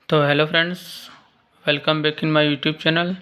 तो hello friends, welcome back in my YouTube channel.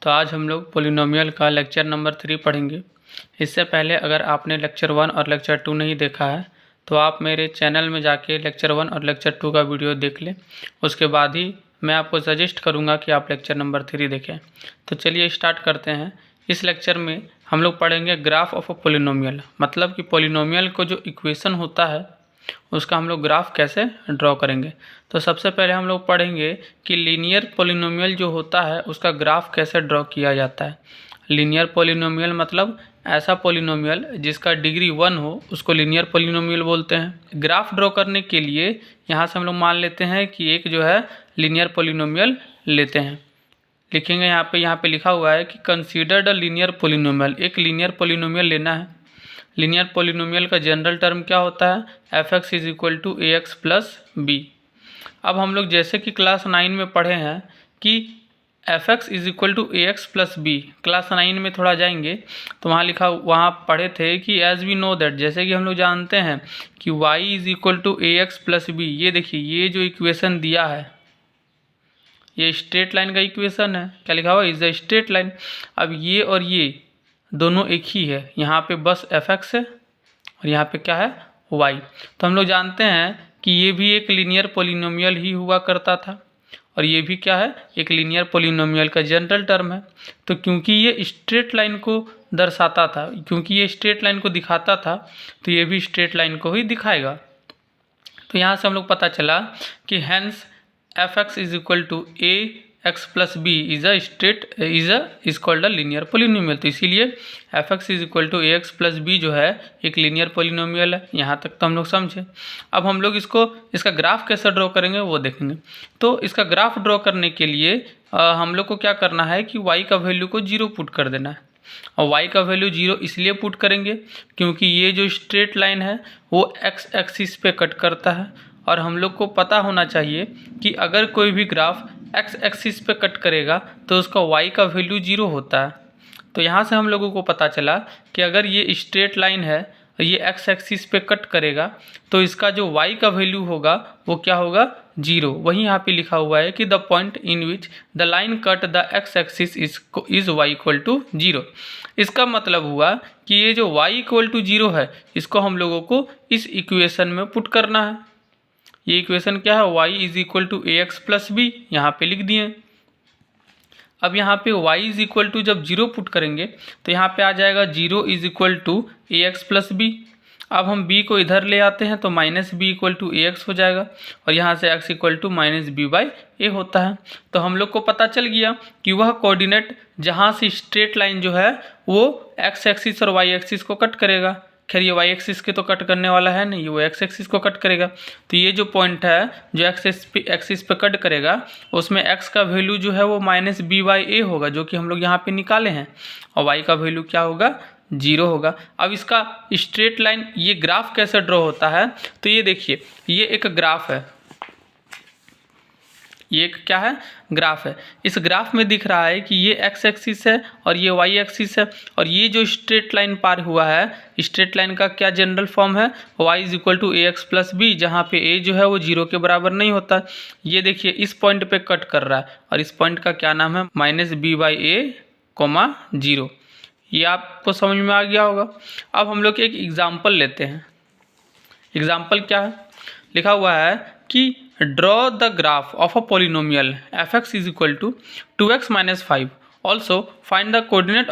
तो आज हम लोग पोलिनोमियल का लेक्चर नंबर 3 पढ़ेंगे। इससे पहले अगर आपने लेक्चर 1 और लेक्चर 2 नहीं देखा है तो आप मेरे चैनल में जाके लेक्चर 1 और लेक्चर 2 का वीडियो देख लें। उसके बाद ही मैं आपको सजेस्ट करूँगा कि आप लेक्चर नंबर 3 देखें। तो चलिए स्टार्ट करते हैं। इस लेक्चर में हम लोग पढ़ेंगे ग्राफ ऑफ अ पोलिनोमियल, मतलब कि पोलिनोमियल को जो इक्वेशन होता है उसका हम लोग ग्राफ कैसे ड्रॉ करेंगे। तो सबसे पहले हम लोग पढ़ेंगे कि लीनियर पोलिनोमियल जो होता है उसका ग्राफ कैसे ड्रॉ किया जाता है। लीनियर पोलिनोमियल मतलब ऐसा पोलिनोमियल जिसका डिग्री 1 हो उसको लीनियर पोलिनोमियल बोलते हैं। ग्राफ ड्रॉ करने के लिए यहाँ से हम लोग मान लेते हैं कि एक जो है लीनियर पोलिनोमियल लेते हैं। लिखेंगे यहाँ पे लिखा हुआ है कि कंसीडर द लीनियर पोलिनोमियल। एक लीनियर पोलिनोमियल लेना है। लीनियर पोलिनोमियल का जनरल टर्म क्या होता है? F x is equal to a x plus b. अब हम लोग जैसे कि क्लास 9 में पढ़े हैं कि f x is equal to a x plus b. Class 9 में थोड़ा जाएंगे तो वहाँ पढ़े थे कि एज वी नो दैट, जैसे कि हम लोग जानते हैं कि y is equal to a x plus b. ये देखिए, ये जो इक्वेशन दिया है ये स्ट्रेट लाइन का इक्वेशन है। क्या लिखा हुआ? Is a straight line. अब ये और ये दोनों एक ही है, यहाँ पे बस एफ एक्स है और यहाँ पे क्या है? वाई। तो हम लोग जानते हैं कि ये भी एक लीनियर पोलिनोमियल ही हुआ करता था और ये भी क्या है? एक लीनियर पोलिनोमियल का जनरल टर्म है। तो क्योंकि ये स्ट्रेट लाइन को दर्शाता था, क्योंकि ये स्ट्रेट लाइन को दिखाता था, तो ये भी स्ट्रेट लाइन को ही दिखाएगा। तो यहाँ से हम लोग पता चला कि hence f x is equal to a x plus b is called a linear polynomial. तो इसीलिए f x is equal to a x plus b जो है एक लीनियर पोलिनोमियल है। यहाँ तक तो हम लोग समझे। अब हम लोग इसका ग्राफ कैसे ड्रॉ करेंगे वो देखेंगे। तो इसका ग्राफ ड्रॉ करने के लिए हम लोग को क्या करना है कि y का वैल्यू को 0 पुट कर देना है। और y का वैल्यू 0 इसलिए पुट करेंगे क्योंकि ये जो स्ट्रेट लाइन है वो x एक्सिस पे कट करता है और हम लोग को पता होना चाहिए कि अगर कोई भी ग्राफ x एक्सिस पे कट करेगा तो उसका y का वैल्यू 0 होता है। तो यहाँ से हम लोगों को पता चला कि अगर ये स्ट्रेट लाइन है और ये x एक्सिस पे कट करेगा तो इसका जो y का वैल्यू होगा वो क्या होगा? 0। वहीं यहाँ पे लिखा हुआ है कि the point in which the line cut the x axis is y equal to 0। इसका मतलब हुआ कि ये जो y इक्वल टू 0 है इसको हम लोगों को इस इक्वेशन में पुट करना है। ये इक्वेशन क्या है? y is equal to a x plus b, यहाँ पे लिख दिए। अब यहाँ पे y इज इक्वल टू जब 0 पुट करेंगे तो यहाँ पे आ जाएगा 0 is equal to a x plus b. अब हम b को इधर ले आते हैं तो minus b equal to a x हो जाएगा और यहाँ से x equal to minus b by a होता है। तो हम लोग को पता चल गया कि वह कोऑर्डिनेट जहाँ से स्ट्रेट लाइन जो है वो x एक्सिस और y एक्सिस को कट करेगा। खैर ये y एक्सिस के तो कट करने वाला है नहीं, वो x एक्सिस को कट करेगा। तो ये जो पॉइंट है जो एक्सिस पे कट करेगा उसमें x का वैल्यू जो है वो माइनस बी बाई ए होगा, जो कि हम लोग यहाँ पे निकाले हैं, और y का वैल्यू क्या होगा? 0 होगा। अब इसका स्ट्रेट लाइन ये ग्राफ कैसे ड्रॉ होता है? तो ये देखिए, ये एक ग्राफ है, ये एक क्या है? ग्राफ है। इस ग्राफ में दिख रहा है कि ये x एक्सिस है और ये y एक्सिस है और ये जो स्ट्रेट लाइन पार हुआ है, स्ट्रेट लाइन का क्या जनरल फॉर्म है? y is equal to a x plus b, जहाँ पे a जो है वो 0 के बराबर नहीं होता। ये देखिए इस पॉइंट पे कट कर रहा है और इस पॉइंट का क्या नाम है? Minus b by a comma 0। ये आपको समझ में आ गया होगा। अब हम लोग एक एग्जाम्पल लेते हैं। एग्जाम्पल क्या है? लिखा हुआ है कि draw the graph of a polynomial f x is equal to 2x minus 5। Also find the coordinates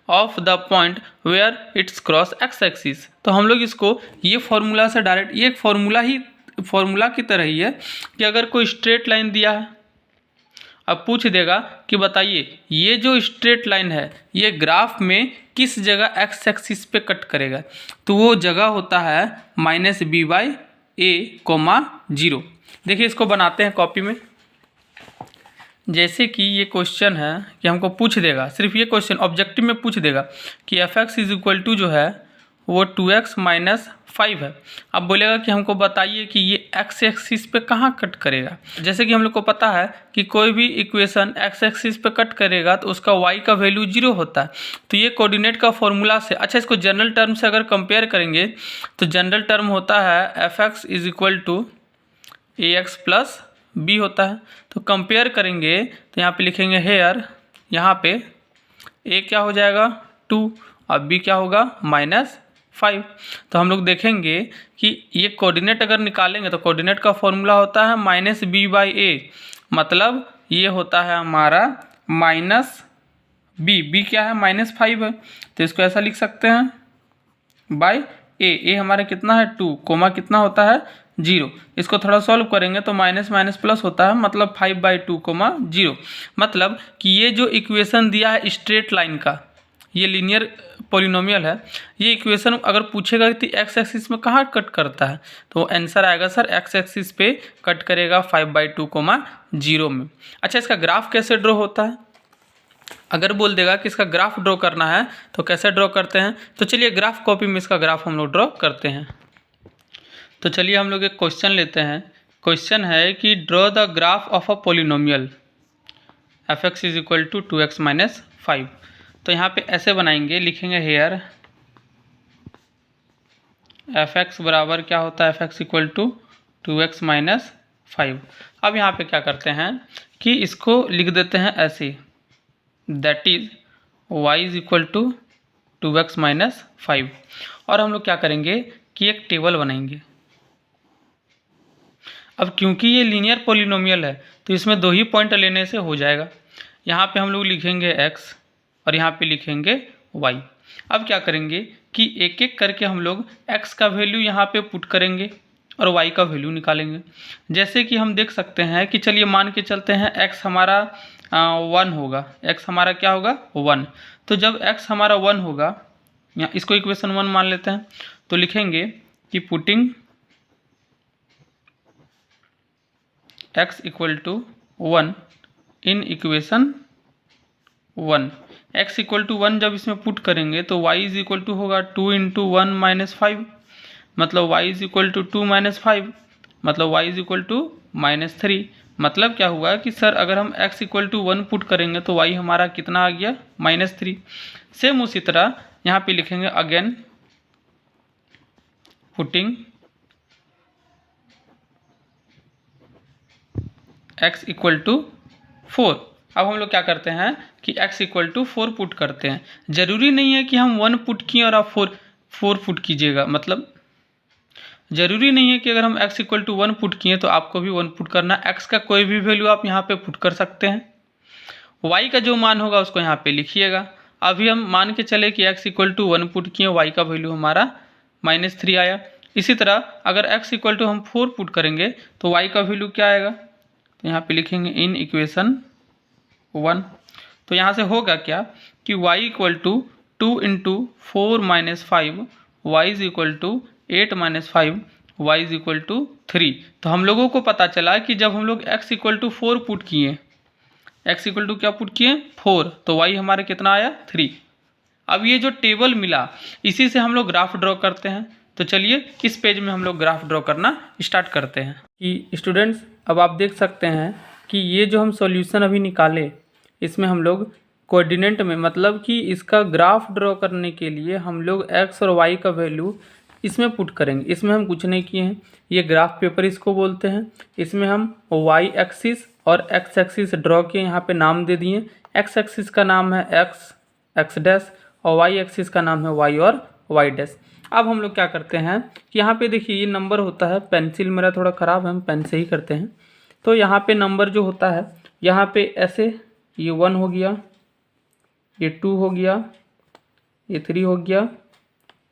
of the point where its cross x axis. तो हम लोग इसको ये फॉर्मूला से डायरेक्ट, ये एक फॉर्मूला की तरह ही है कि अगर कोई स्ट्रेट लाइन दिया है, अब पूछ देगा कि बताइए ये जो स्ट्रेट लाइन है ये ग्राफ में किस जगह x एक्सिस पे कट करेगा? तो वो जगह होता है minus b by a comma 0। देखिए इसको बनाते हैं कॉपी में। जैसे कि ये क्वेश्चन है कि हमको पूछ देगा, सिर्फ ये क्वेश्चन ऑब्जेक्टिव में पूछ देगा कि f x is equal to जो है वो 2x माइनस 5 है। अब बोलेगा कि हमको बताइए कि ये x एक्सिस पे कहाँ कट करेगा। जैसे कि हम लोग को पता है कि कोई भी इक्वेशन x एक्सिस पे कट करेगा तो उसका y का वैल्यू 0 होता है। तो ये कोऑर्डिनेट का फॉर्मूला से, अच्छा इसको जनरल टर्म से अगर कंपेयर करेंगे तो जनरल टर्म होता है f x is equal to a x plus b होता है। तो कंपेयर करेंगे तो यहाँ पे लिखेंगे हेयर, यहाँ पे ए क्या हो जाएगा 2 और बी क्या होगा -5। तो हम लोग देखेंगे कि ये कोऑर्डिनेट अगर निकालेंगे तो कोऑर्डिनेट का फॉर्मूला होता है -b/a, मतलब ये होता है हमारा -b क्या है -5 है, तो इसको ऐसा लिख सकते हैं बाय ए हमारा कितना है 2, कोमा कितना होता है 0। इसको थोड़ा सॉल्व करेंगे तो माइनस माइनस प्लस होता है, मतलब 5/2 कोमा 0। मतलब कि ये जो इक्वेशन दिया है स्ट्रेट लाइन का, ये लीनियर पॉलिनोमियल है, ये इक्वेशन अगर पूछेगा कि एक्स एक्सिस में कहाँ कट करता है तो आंसर आएगा सर एक्स एक्सिस पे कट करेगा 5/2 कोमा 0 में। अच्छा, इसका ग्राफ कैसे ड्रॉ होता है? अगर बोल देगा कि इसका ग्राफ ड्रॉ करना है तो कैसे ड्रॉ करते हैं, तो चलिए ग्राफ कॉपी में इसका ग्राफ हम लोग ड्रॉ करते हैं। तो चलिए हम लोग एक क्वेश्चन लेते हैं। क्वेश्चन है कि draw the graph of a polynomial f(x) = 2x - 5। तो यहाँ पे ऐसे बनाएंगे, लिखेंगे हेयर f(x) बराबर क्या होता है, f(x) = 2x - 5। अब यहाँ पे क्या करते हैं कि इसको लिख देते हैं ऐसे, दैट इज y = 2x - 5। और हम लोग क्या करेंगे कि एक टेबल बनाएंगे। अब क्योंकि ये लीनियर पॉलिनोमियल है तो इसमें 2 ही पॉइंट लेने से हो जाएगा। यहाँ पे हम लोग लिखेंगे x और यहाँ पे लिखेंगे y। अब क्या करेंगे कि एक एक करके हम लोग x का वैल्यू यहाँ पे पुट करेंगे और y का वैल्यू निकालेंगे। जैसे कि हम देख सकते हैं कि चलिए मान के चलते हैं x हमारा 1 होगा, x हमारा क्या होगा 1। तो जब x हमारा 1 होगा, यहाँ इसको इक्वेशन 1 मान लेते हैं, तो लिखेंगे कि putting x = 1 in equation 1। x = 1 जब इसमें पुट करेंगे तो y = होगा 2 × 1 - 5, मतलब y = 2 - 5, मतलब y = -3। मतलब क्या हुआ कि सर अगर हम x = 1 पुट करेंगे तो y हमारा कितना आ गया -3। सेम उसी तरह यहाँ पे लिखेंगे अगेन पुटिंग x = 4। अब हम लोग क्या करते हैं कि x = 4 पुट करते हैं। ज़रूरी नहीं है कि हम 1 पुट किए और आप 4 पुट कीजिएगा, मतलब ज़रूरी नहीं है कि अगर हम x = 1 पुट किए तो आपको भी 1 पुट करना। x का कोई भी वैल्यू आप यहाँ पे पुट कर सकते हैं, y का जो मान होगा उसको यहाँ पे लिखिएगा। अभी हम मान के चले कि x = 1 पुट किए, y का वैल्यू हमारा -3 आया। इसी तरह अगर x = हम 4 पुट करेंगे तो y का वैल्यू क्या आएगा, तो यहाँ पे लिखेंगे इन इक्वेशन 1। तो यहाँ से होगा क्या कि y = 2 × 4 - 5, y = 8 - 5, y = 3। तो हम लोगों को पता चला कि जब हम लोग x = 4 पुट किए, x = क्या पुट किए 4, तो y हमारे कितना आया 3। अब ये जो टेबल मिला इसी से हम लोग ग्राफ ड्रॉ करते हैं। तो चलिए इस पेज में हम लोग ग्राफ ड्रॉ करना स्टार्ट करते हैं। कि स्टूडेंट्स अब आप देख सकते हैं कि ये जो हम सॉल्यूशन अभी निकाले, इसमें हम लोग कोऑर्डिनेट में, मतलब कि इसका ग्राफ ड्रॉ करने के लिए हम लोग x और y का वैल्यू इसमें पुट करेंगे। इसमें हम कुछ नहीं किए हैं, ये ग्राफ पेपर इसको बोलते हैं। इसमें हम y एक्सिस और x एक्सिस ड्रॉ किए, यहाँ पे नाम दे दिए। x एक्सिस का नाम है x डैश और y एक्सिस का नाम है y और y डैश। अब हम लोग क्या करते हैं कि यहाँ पे देखिए ये नंबर होता है, पेंसिल मेरा थोड़ा ख़राब है, हम पेन से ही करते हैं। तो यहाँ पे नंबर जो होता है, यहाँ पे ऐसे ये 1 हो गया, ये 2 हो गया, ये 3 हो गया,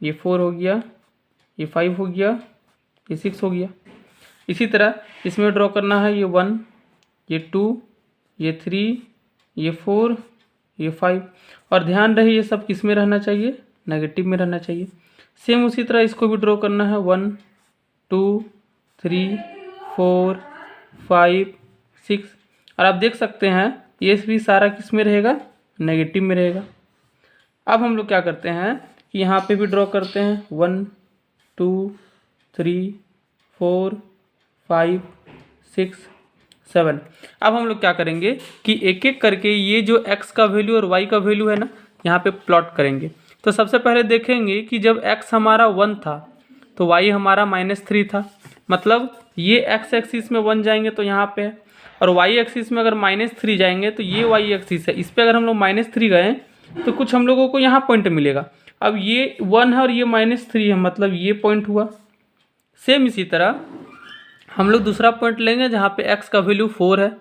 ये 4 हो गया, ये 5 हो गया, ये 6 हो गया। इसी तरह इसमें ड्रॉ करना है ये 1, ये 2, ये 3, ये 4, ये 5। और ध्यान रहे ये सब किस में रहना चाहिए, नेगेटिव में रहना चाहिए। सेम उसी तरह इसको भी ड्रॉ करना है 1, 2, 3, 4, 5, 6। और आप देख सकते हैं ये भी सारा किस में रहेगा, नेगेटिव में रहेगा। अब हम लोग क्या करते हैं कि यहाँ पे भी ड्रॉ करते हैं 1, 2, 3, 4, 5, 6, 7। अब हम लोग क्या करेंगे कि एक एक करके ये जो x का वैल्यू और y का वैल्यू है ना, यहाँ पे प्लॉट करेंगे। तो सबसे पहले देखेंगे कि जब x हमारा 1 था तो y हमारा -3 था। मतलब ये एक्स एक्सिस में 1 जाएंगे तो यहाँ पे है, और वाई एक्सिस में अगर -3 जाएंगे तो ये वाई एक्सिस है, इस पर अगर हम लोग -3 गए तो कुछ हम लोगों को यहाँ पॉइंट मिलेगा। अब ये 1 है और ये -3 है, मतलब ये पॉइंट हुआ। सेम इसी तरह हम लोग दूसरा पॉइंट लेंगे जहाँ पे x का वैल्यू 4 है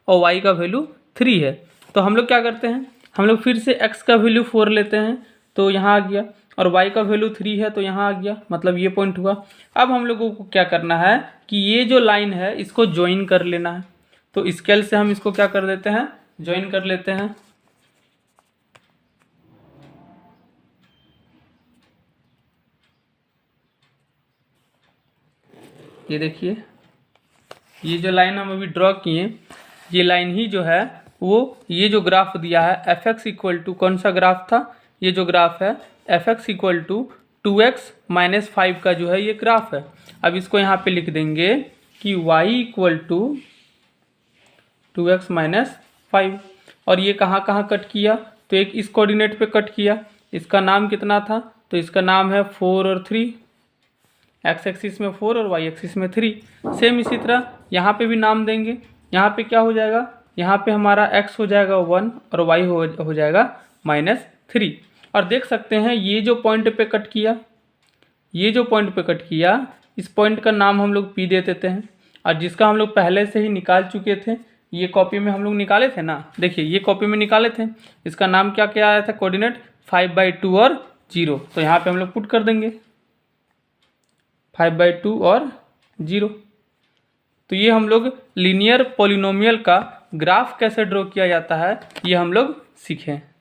और y का वैल्यू 3 है। तो हम लोग क्या करते हैं, हम लोग फिर से x का वैल्यू 4 लेते हैं तो यहाँ आ गया, और y का वैल्यू 3 है तो यहाँ आ गया, मतलब ये पॉइंट हुआ। अब हम लोगों को क्या करना है कि ये जो लाइन है इसको ज्वाइन कर लेना है। तो स्केल से हम इसको क्या कर देते हैं, ज्वाइन कर लेते हैं। ये देखिए, ये जो लाइन हम अभी ड्रॉ किए, ये लाइन ही जो है वो ये जो ग्राफ दिया है एफ एक्स इक्वल टू, कौन सा ग्राफ था, ये जो ग्राफ है f x equal to 2x - 5 का जो है ये ग्राफ है। अब इसको यहाँ पे लिख देंगे कि y इक्वल टू 2x - 5, और ये कहाँ कहाँ कट किया, तो एक इस कोऑर्डिनेट पे कट किया, इसका नाम कितना था, तो इसका नाम है 4 और 3, एक्स एक्सिस में 4 और वाई एक्सिस में 3। सेम इसी तरह यहाँ पे भी नाम देंगे। यहाँ पे क्या हो जाएगा, यहाँ पे हमारा x हो जाएगा 1 और y हो जाएगा -3। और देख सकते हैं ये जो पॉइंट पे कट किया, ये जो पॉइंट पे कट किया, इस पॉइंट का नाम हम लोग P दे देते हैं, और जिसका हम लोग पहले से ही निकाल चुके थे, ये कॉपी में हम लोग निकाले थे ना, देखिए ये कॉपी में निकाले थे, इसका नाम क्या क्या आया था, कोऑर्डिनेट 5/2 और 0। तो यहाँ पे हम लोग पुट कर देंगे 5/2 और 0। तो ये हम लोग लीनियर पॉलिनोमियल का ग्राफ कैसे ड्रॉ किया जाता है ये हम लोग सीखें।